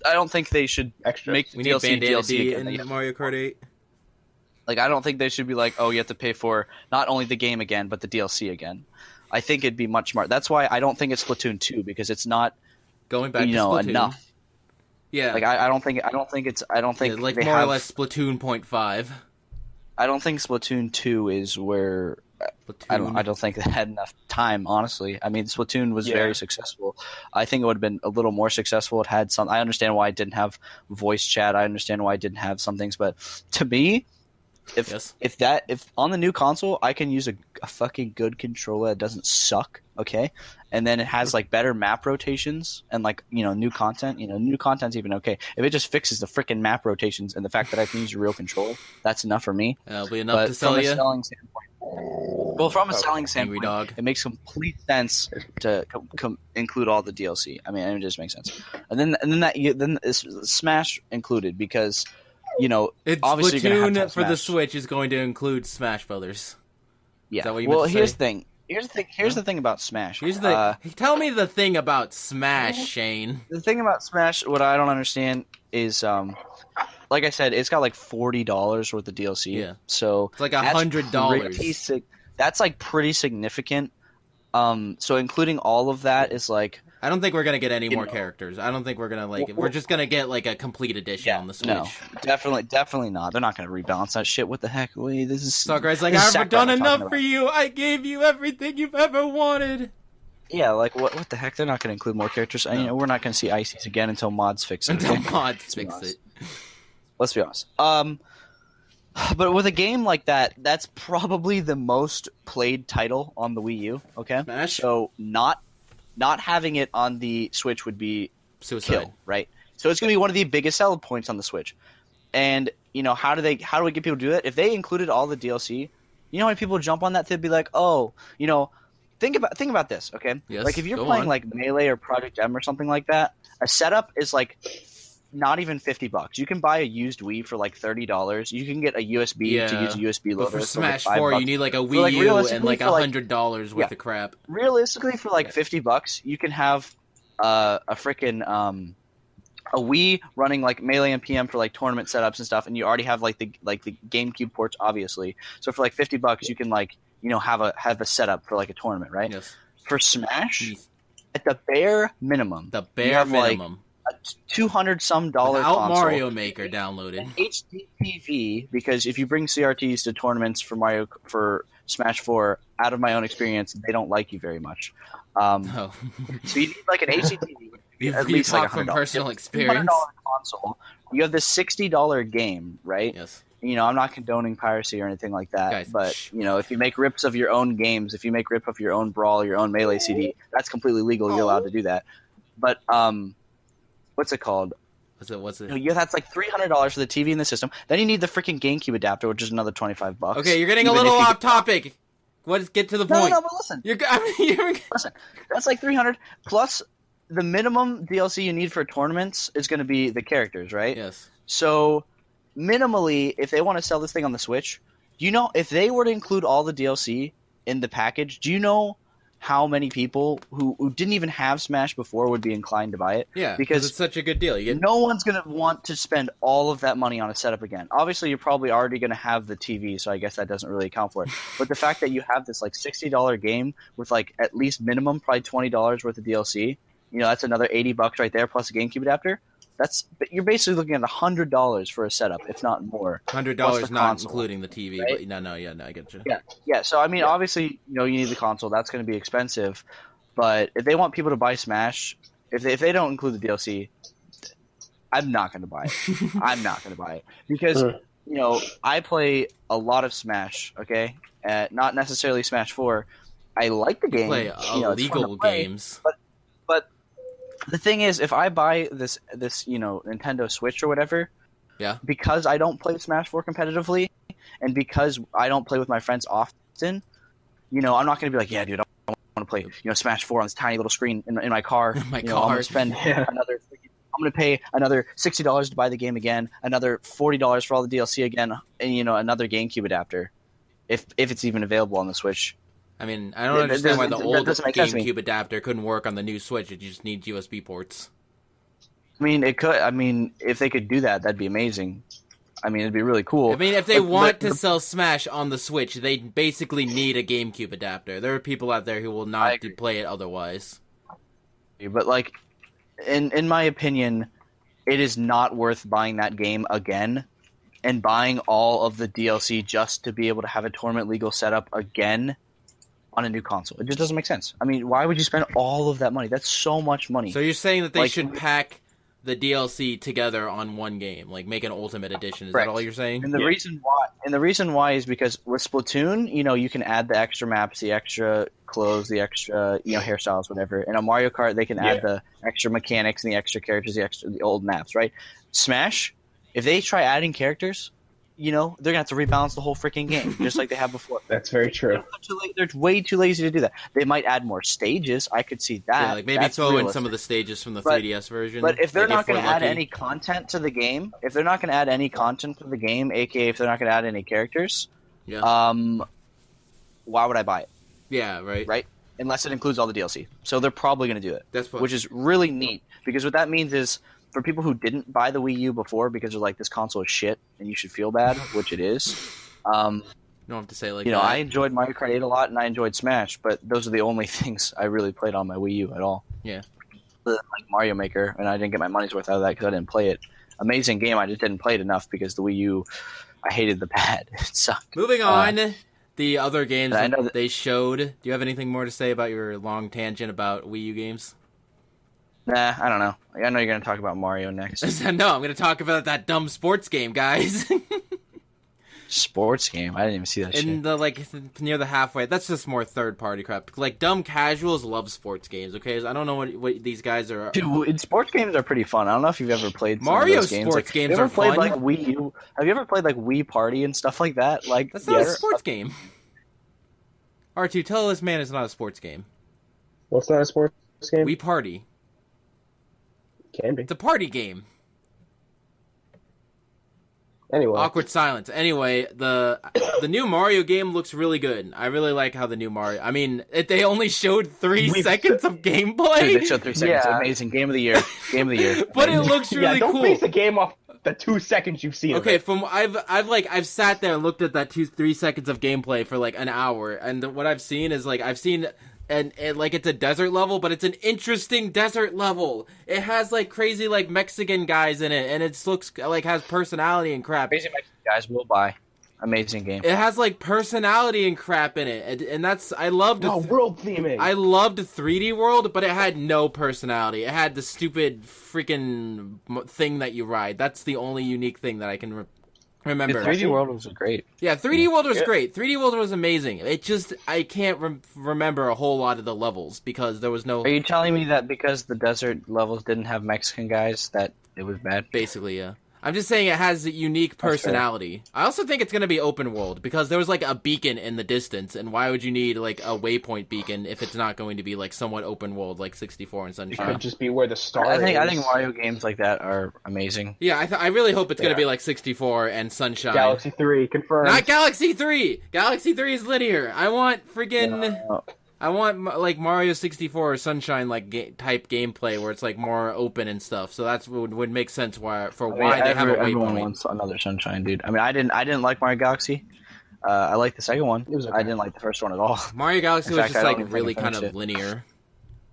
I don't think they should make the DLC DLC again. In Mario Kart 8. Like, I don't think they should be like, oh, you have to pay for not only the game again, but the DLC again. I think it'd be much smart. That's why I don't think it's Splatoon 2, because it's not going back to Splatoon enough. Yeah, like I don't think more or less Splatoon 0.5. I don't think Splatoon 2 is where I don't think they had enough time, honestly. I mean, Splatoon was very successful. I think it would have been a little more successful. It had some. I understand why it didn't have voice chat. I understand why it didn't have some things, but to me, if on the new console I can use a fucking good controller that doesn't suck, okay, and then it has better map rotations and new content, new content's even okay. If it just fixes the freaking map rotations and the fact that I can use a real controller, that's enough for me. That'll be enough to sell you. From a selling standpoint, it makes complete sense to include all the DLC. I mean, it just makes sense. And then Smash included, because obviously Splatoon for the Switch is going to include Smash Brothers. Yeah. Is that what you meant to say? Here's the thing about Smash. Tell me the thing about Smash, Shane. The thing about Smash, what I don't understand is, like I said, it's got $40 worth of DLC. Yeah. So it's $100. That's pretty significant. So including all of that is I don't think we're gonna get any more characters. I don't think we're gonna we're just gonna get a complete edition on the Switch. No, definitely not. They're not gonna rebalance that shit. What the heck? This is Sakurai's I've done enough for you. I gave you everything you've ever wanted. Yeah, what the heck? They're not gonna include more characters. No. We're not gonna see Ices again until mods fix it. Let's be honest. But with a game like that, that's probably the most played title on the Wii U. Okay, Smash? So not having it on the Switch would be suicide, kill, right? So it's going to be one of the biggest selling points on the Switch. And how do we get people to do it? If they included all the DLC, how many people jump on that to be like, oh, think about this, okay? Yes, if you're playing Melee or Project M or something like that, a setup is not even $50. You can buy a used Wii for $30. You can get a USB to use a USB loader. But for Smash 4, you need a Wii U and $100 worth of crap. Realistically, for $50, you can have a freaking a Wii running Melee and PM for tournament setups and stuff, and you already have the GameCube ports, obviously. So for $50, you can have a setup for a tournament, right? Yes. For Smash, at the bare minimum, a $200-some without console, Mario Maker downloaded, HD TV, because if you bring CRTs to tournaments for Smash 4, out of my own experience, they don't like you very much. So you need an HD TV. At least talk from personal experience. $200 console. You have this $60 game, right? Yes. I'm not condoning piracy or anything like that, guys, but if you make rips of your own games, if you make rip of your own Brawl, your own Melee CD, that's completely legal. You're allowed to do that. But what's it called? What's it? That's like $300 for the TV and the system. Then you need the freaking GameCube adapter, which is another $25. Okay, you're getting a little off topic. Get to the point. No, but listen. Listen, that's like $300 plus the minimum DLC you need for tournaments is going to be the characters, right? Yes. So, minimally, if they want to sell this thing on the Switch, do you know if they were to include all the DLC in the package? Do you know how many people who didn't even have Smash before would be inclined to buy it? Yeah, because it's such a good deal. No one's going to want to spend all of that money on a setup again. Obviously, you're probably already going to have the TV, so I guess that doesn't really account for it. But the fact that you have this like $60 game with like at least minimum probably $20 worth of DLC, that's another $80 right there plus a GameCube adapter. You're basically looking at $100 for a setup, if not more. $100 not including the TV, right? But no, I get you. Yeah. So I mean, obviously, you need the console. That's going to be expensive. But if they want people to buy Smash, if they don't include the DLC, I'm not going to buy it. I'm not going to buy it because I play a lot of Smash. Okay, not necessarily Smash 4. I like the game. Play illegal games, but the thing is, if I buy this Nintendo Switch or whatever, because I don't play Smash 4 competitively, and because I don't play with my friends often, I'm not going to be like, yeah, dude, I want to play Smash 4 on this tiny little screen in my car. I'm going to spend I'm going to pay another $60 to buy the game again, another $40 for all the DLC again, and another GameCube adapter, if it's even available on the Switch. I mean, I don't understand why the old GameCube adapter couldn't work on the new Switch. It just needs USB ports. I mean, it could. I mean, if they could do that, that'd be amazing. I mean, it'd be really cool. I mean, if they want to sell Smash on the Switch, they basically need a GameCube adapter. There are people out there who will not play it otherwise. But, like, in my opinion, it is not worth buying that game again and buying all of the DLC just to be able to have a tournament legal setup again on a new console. It just doesn't make sense. I mean, why would you spend all of that money? That's so much money. So you're saying that they should pack the DLC together on one game, like make an Ultimate Edition. Is that all you're saying? And the reason why is because with Splatoon, you can add the extra maps, the extra clothes, the extra hairstyles, whatever. And on Mario Kart, they can add the extra mechanics and the extra characters, the old maps, right? Smash, if they try adding characters, they're gonna have to rebalance the whole freaking game, just like they have before. That's very true. They're way too lazy to do that. They might add more stages. I could see that. Yeah, like maybe throw in some of the stages from the 3DS version. But if they're not going to add any content to the game, aka if they're not going to add any characters, why would I buy it? Yeah, right. Right? Unless it includes all the DLC. So they're probably going to do it. Which is really neat, because what that means is, for people who didn't buy the Wii U before because they're like, this console is shit and you should feel bad, which it is. You don't have to say like that. I enjoyed Mario Kart 8 a lot and I enjoyed Smash, but those are the only things I really played on my Wii U at all. Yeah. Like Mario Maker, and I didn't get my money's worth out of that because I didn't play it. Amazing game, I just didn't play it enough because the Wii U, I hated the pad. It sucked. Moving on, the other games that they showed. Do you have anything more to say about your long tangent about Wii U games? Nah, I don't know. I know you're going to talk about Mario next. No, I'm going to talk about that dumb sports game, guys. Sports game? I didn't even see that shit. And near the halfway, that's just more third-party crap. Like, dumb casuals love sports games, okay? So I don't know what these guys are... Dude, sports games are pretty fun. I don't know if you've ever played Mario some of those games. Sports games are fun. Have you ever played, like, Wii Party and stuff like that? Like, that's not a sports game. R2, tell this man it's not a sports game. What's not a sports game? Wii Party. Can be. It's a party game. Anyway. Awkward silence. Anyway, the new Mario game looks really good. I really like how the new Mario... I mean, they only showed 3 seconds of gameplay. Dude, they showed 3 seconds. Yeah. Amazing. Game of the year. But it looks really cool. Don't base the game off the 2 seconds you've seen. Okay, I've sat there and looked at that 3 seconds of gameplay for like an hour, and what I've seen is and like it's a desert level, but it's an interesting desert level. It has like crazy like Mexican guys in it, and it looks like has personality and crap. Crazy Mexican guys will buy. Amazing game. It has like personality and crap in it, and that's I loved. World theming. I loved 3D World, but it had no personality. It had the stupid freaking thing that you ride. That's the only unique thing that I can remember. 3D World was great. Yeah, 3D World was great. 3D World was amazing. It just, I can't remember a whole lot of the levels because there was no... Are you telling me that because the desert levels didn't have Mexican guys that it was bad? Basically, yeah. I'm just saying it has a unique personality. I also think it's going to be open world because there was like a beacon in the distance, and why would you need like a waypoint beacon if it's not going to be like somewhat open world like 64 and Sunshine? It could just be where the star I think is. Mario games like that are amazing. Yeah, I really hope it's going to be like 64 and Sunshine. Galaxy 3 confirmed. Not Galaxy 3. Galaxy 3 is linear. I want friggin'. I want like Mario 64 or Sunshine like type gameplay where it's like more open and stuff. So that's would make sense why they have a everyone waypoint. wants another Sunshine, dude. I mean, I didn't like Mario Galaxy. I liked the second one. I didn't like the first one at all. Mario Galaxy In was fact, just I like don't even really think I kind finished of it. linear.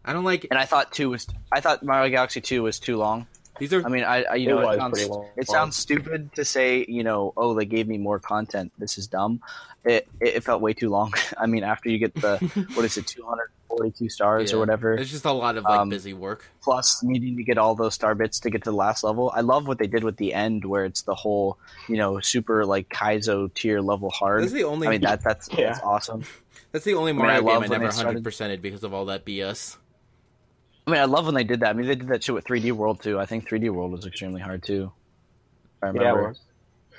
I don't like. And I thought Mario Galaxy 2 was too long. These are. I mean, it long. sounds stupid to say, oh, they gave me more content. This is dumb. It felt way too long. I mean, after you get the, what is it, 242 stars or whatever. It's just a lot of like busy work. Plus needing to get all those star bits to get to the last level. I love what they did with the end where it's the whole, super like Kaizo tier level hard. That's the only. I mean, that's awesome. That's the only I Mario game I love when never they started- 100%ed because of all that BS. I mean, I love when they did that. I mean, they did that shit with 3D World too. I think 3D World was extremely hard too. If I remember. Yeah, it was.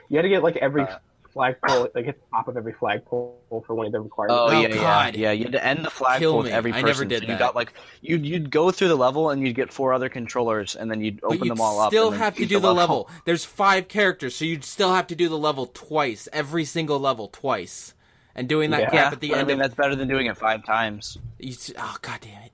You had to get like every flagpole, like hit the top of every flagpole for one of the requirements. Oh, Oh, yeah, God. yeah. You had to end the Kill flagpole with me. every I person. never did So that. you got like you'd go through the level and you'd get 4 other controllers and then you'd But open you'd them all up. still and then have to beat do the level. There's 5 characters, so you'd still have to do the level twice. Every single level twice. And doing that Yeah. gap at the But I end mean, of... that's better than doing it 5 times. Oh, God damn it.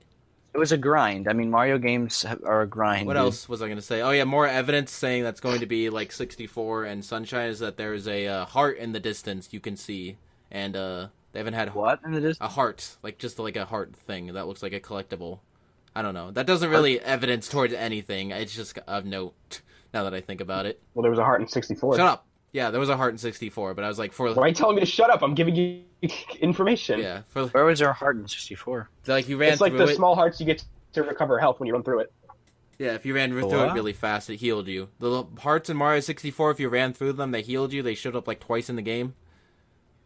It was a grind. I mean, Mario games are a grind. What dude. else was I going to say? Oh, yeah, more evidence saying that's going to be like 64 and Sunshine is that there's a heart in the distance you can see. And they haven't had What? And it is? a heart. Like, just like a heart thing that looks like a collectible. I don't know. That doesn't really evidence towards anything. It's just of note, now that I think about it. Well, there was a heart in 64. Shut up. Yeah, there was a heart in 64, but I was like, Why are you telling me to shut up? I'm giving you information. Yeah, Where was our heart in 64? like you ran It's like through the it. small hearts you get to recover health when you run through it. Yeah, if you ran through it really fast, it healed you. The little hearts in Mario 64, if you ran through them, they healed you. They showed up like twice in the game.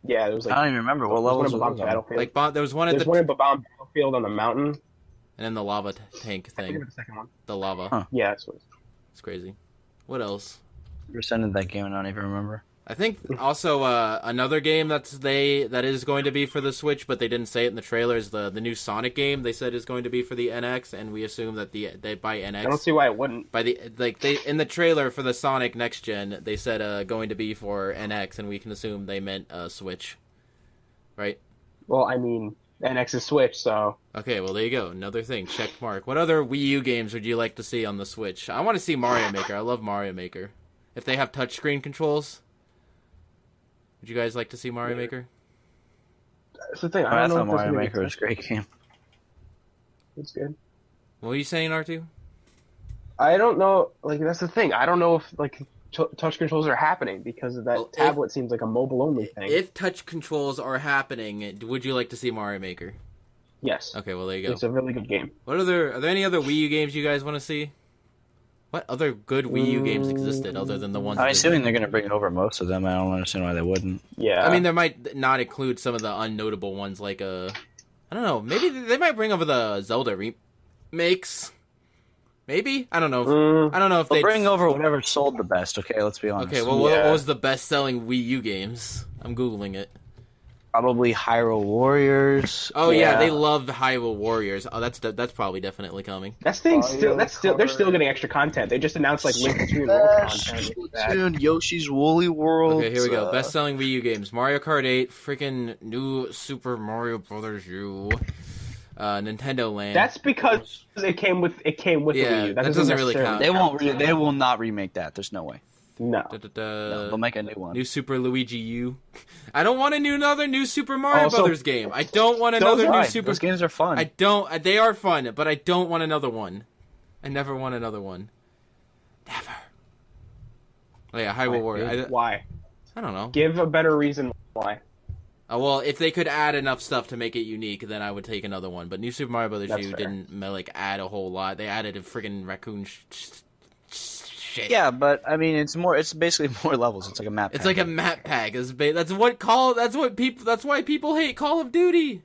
Yeah, there was like I don't even remember what there was levels one was in on. Battlefield. Like there was one at There's the one in Bomb Battlefield on the mountain. and then the lava tank I think it thing, was the second one. the lava. Huh. Yeah, that's what It's crazy. What else? Percent of that game, I don't even remember. I think also another game that is going to be for the Switch, but they didn't say it in the trailer, is the new Sonic game. They said is going to be for the NX, and we assume that they buy NX. I don't see why it wouldn't. By they in the trailer for the Sonic Next Gen, they said going to be for NX, and we can assume they meant Switch, right? Well, I mean, NX is Switch, so Okay, well there you go, another thing. Check mark. What other Wii U games would you like to see on the Switch? I want to see Mario Maker. I love Mario Maker. If they have touchscreen controls, would you guys like to see Mario Maker? that's the thing. I I don't know thought if there's Mario gonna be Maker was a great game. It's good. What were you saying, R2? I don't know. Like that's the thing. I don't know if like touch controls are happening because of that Well, tablet seems like a mobile only thing. If touch controls are happening, would you like to see Mario Maker? Yes, Okay, well there you go. it's a really good game. Are there any other Wii U games you guys want to see? What other good Wii U games existed other than the ones? I'm that- assuming they're going to bring over most of them. I don't understand why they wouldn't. Yeah, I mean, there might not include some of the unnotable ones, like I don't know. Maybe they might bring over the Zelda remakes. Maybe I don't know. I don't know if They'll they bring over whatever sold the best. Okay, let's be honest. Okay, well, what Yeah. was the best-selling Wii U games? I'm googling it. Probably Hyrule Warriors. Oh yeah, they love Hyrule Warriors. Oh, that's probably definitely coming. they're still getting extra content. They just announced like Link Between Worlds content. Dude, Yoshi's Woolly World. Okay, here we go. Best-selling Wii U games: Mario Kart 8, freaking new Super Mario Brothers U, Nintendo Land. That's because it came with the Wii U. that doesn't really count. They will not remake that. There's no way. No. No, they'll make a new one. New Super Luigi U. I don't want another new Super Mario Also, Brothers game. I don't want another new Right, Super. those games are fun. I don't. They are fun, but I don't want another one. I never want another one. Never. Oh yeah, Hyrule Warriors. Why? I don't know. Give a better reason why. Well, if they could add enough stuff to make it unique, then I would take another one. But New Super Mario Brothers That's U fair. didn't like add a whole lot. They added a friggin' raccoon shit. Yeah, but I mean, it's basically more levels. It's like a map. It's like a map pack. That's why people hate Call of Duty.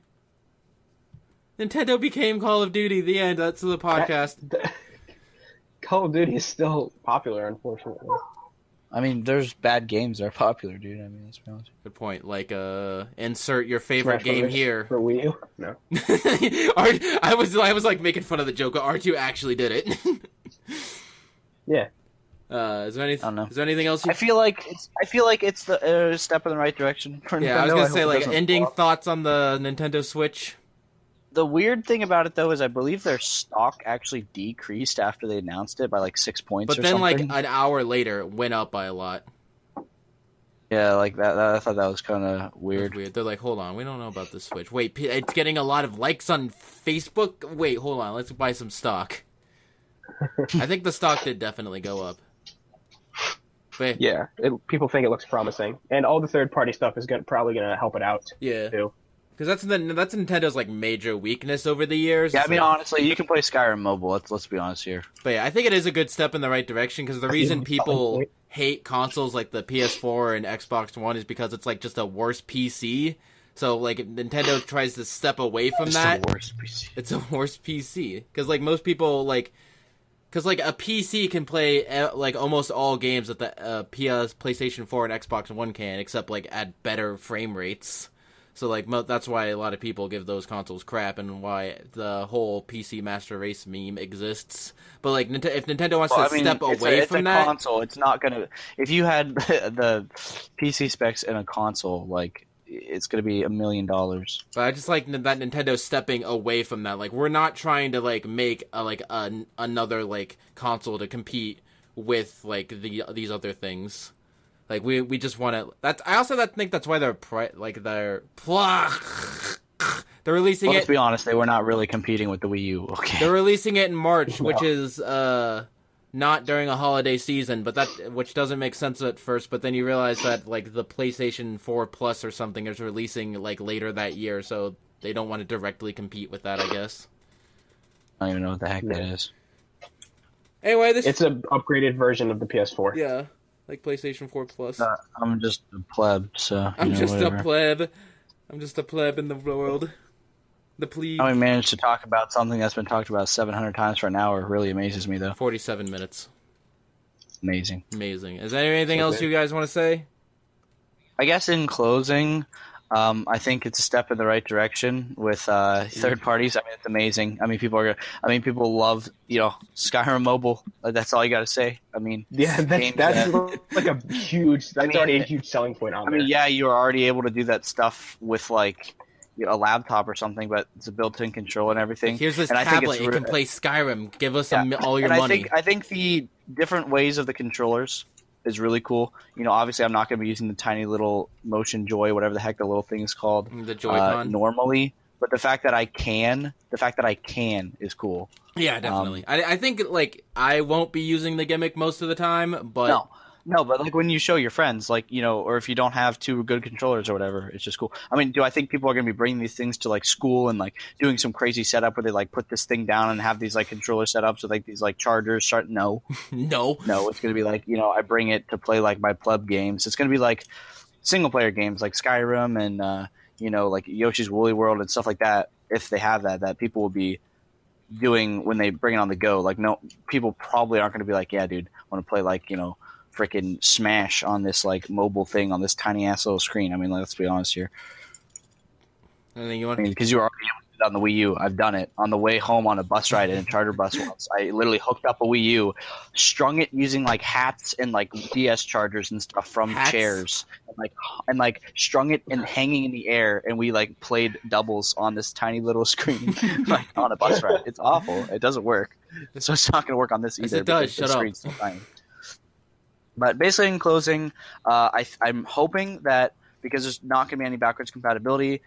Nintendo became Call of Duty. The end. That's the podcast. Call of Duty is still popular, unfortunately. I mean, there's bad games that are popular, dude. I mean, let's be honest. Good point. Like, insert your favorite game here. For Wii U? No. I was like making fun of the joke. R2 actually did it. Yeah. Is there anything? I don't know. Is there anything else? I feel like it's the step in the right direction. For yeah, Nintendo. I was gonna say like ending thoughts on the Nintendo Switch. The weird thing about it though is I believe their stock actually decreased after they announced it by like 6 points. But or then something. like an hour later, it went up by a lot. Yeah, like that. I thought that was kind of weird. Weird. They're like, hold on, we don't know about this Switch. Wait, it's getting a lot of likes on Facebook. Wait, hold on, let's buy some stock. I think the stock did definitely go up. But, yeah, people think it looks promising, and all the third-party stuff is probably going to help it out. Yeah, too. Because that's Nintendo's like major weakness over the years. Yeah, I mean, honestly, you can play Skyrim mobile. Let's be honest here. But yeah, I think it is a good step in the right direction because the reason people hate consoles like the PS4 and Xbox One is because it's like just a worse PC. So like Nintendo tries to step away from that. It's a worse PC. It's a worse PC because like most people like. Because, like, a PC can play, like, almost all games that the PlayStation 4 and Xbox One can, except, like, at better frame rates. So, like, that's why a lot of people give those consoles crap, and why the whole PC Master Race meme exists. But, like, if Nintendo wants to step away from that... It's a console. It's not gonna... If you had the PC specs in a console, like... It's going to be $1 million. But I just like that Nintendo's stepping away from that. Like, we're not trying to like make another like console to compete with like these other things. Like we just want to. I also think that's why they're releasing it. Let's be honest, they were not really competing with the Wii U. Okay, they're releasing it in March, which is not during a holiday season, but which doesn't make sense at first, but then you realize that like the PlayStation 4 Plus or something is releasing like later that year, so they don't want to directly compete with that, I guess. I don't even know what the heck that is. Anyway, it's an upgraded version of the PS4. Yeah, like PlayStation 4 Plus. I'm just a pleb, so I'm just whatever. a pleb. I'm just a pleb in the world. The plebe. How we managed to talk about something that's been talked about 700 times for an hour really amazes me, though. 47 minutes. Amazing. Is there anything else you guys want to say? I guess in closing, I think it's a step in the right direction with third parties. I mean, it's amazing. I mean, people love Skyrim mobile. That's all you got to say. I mean, yeah, that's like a huge. That's already a huge selling point on there. I mean, yeah, you are already able to do that stuff with like. A laptop or something, but it's a built-in control and everything. Like, here's this tablet. It can play Skyrim. Give us all your money. I think the different ways of the controllers is really cool. Obviously, I'm not going to be using the tiny little Motion Joy, whatever the heck the little thing is called, the Joy-Con normally. But the fact that I can is cool. Yeah, definitely. I think like I won't be using the gimmick most of the time, but. No, but like when you show your friends, like, or if you don't have two good controllers or whatever, it's just cool. I mean, do I think people are going to be bringing these things to like school and like doing some crazy setup where they like put this thing down and have these like controller setups with like these like chargers? No. No, it's going to be like, I bring it to play like my pleb games. It's going to be like single player games like Skyrim and, like Yoshi's Woolly World and stuff like that. If they have that people will be doing when they bring it on the go. Like, no, people probably aren't going to be like, yeah, dude, I want to play like, freaking Smash on this like mobile thing on this tiny ass little screen. I mean, let's be honest here. Because you were already able to do that on the Wii U. I've done it on the way home on a bus ride in a charter bus once. I literally hooked up a Wii U, strung it using like hats and like DS chargers and stuff from chairs, and strung it and hanging in the air, and we like played doubles on this tiny little screen like on a bus ride. It's awful. It doesn't work. So it's not going to work on this either. Yes, it does. Shut up. But basically, in closing, I'm hoping that because there's not going to be any backwards compatibility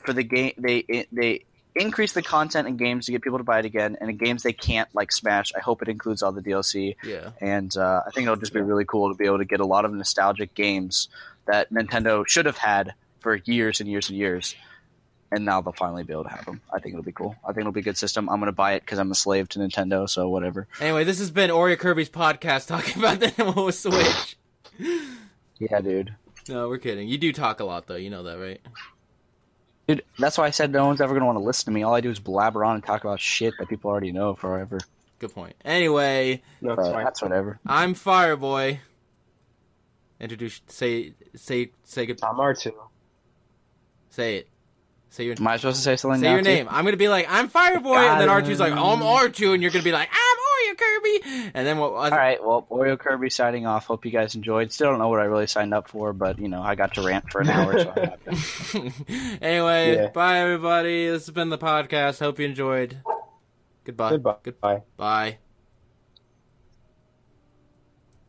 for the game, they increase the content in games to get people to buy it again, and in games they can't like Smash. I hope it includes all the DLC. Yeah, and I think it'll just be really cool to be able to get a lot of nostalgic games that Nintendo should have had for years and years and years. and now they'll finally be able to have them. I think it'll be cool. I think it'll be a good system. I'm going to buy it because I'm a slave to Nintendo, so whatever. Anyway, this has been OreoKirby's podcast talking about the Nintendo Switch. Yeah, dude. No, we're kidding. You do talk a lot, though. You know that, right? Dude, that's why I said no one's ever going to want to listen to me. All I do is blabber on and talk about shit that people already know forever. Good point. Anyway, No, that's whatever. I'm Fireboy. Say good. I'm R2. Say it. Say your. Am I supposed to say something? Say now your too? name. I'm gonna be like, I'm Fireboy, and then R2's like, I'm R2, and you're gonna be like, I'm OreoKirby, and then what? All right. Well, OreoKirby signing off. Hope you guys enjoyed. Still don't know what I really signed up for, but I got to rant for an hour. So I'm happy. Anyway, Bye everybody. This has been the podcast. Hope you enjoyed. Goodbye. Goodbye. Bye.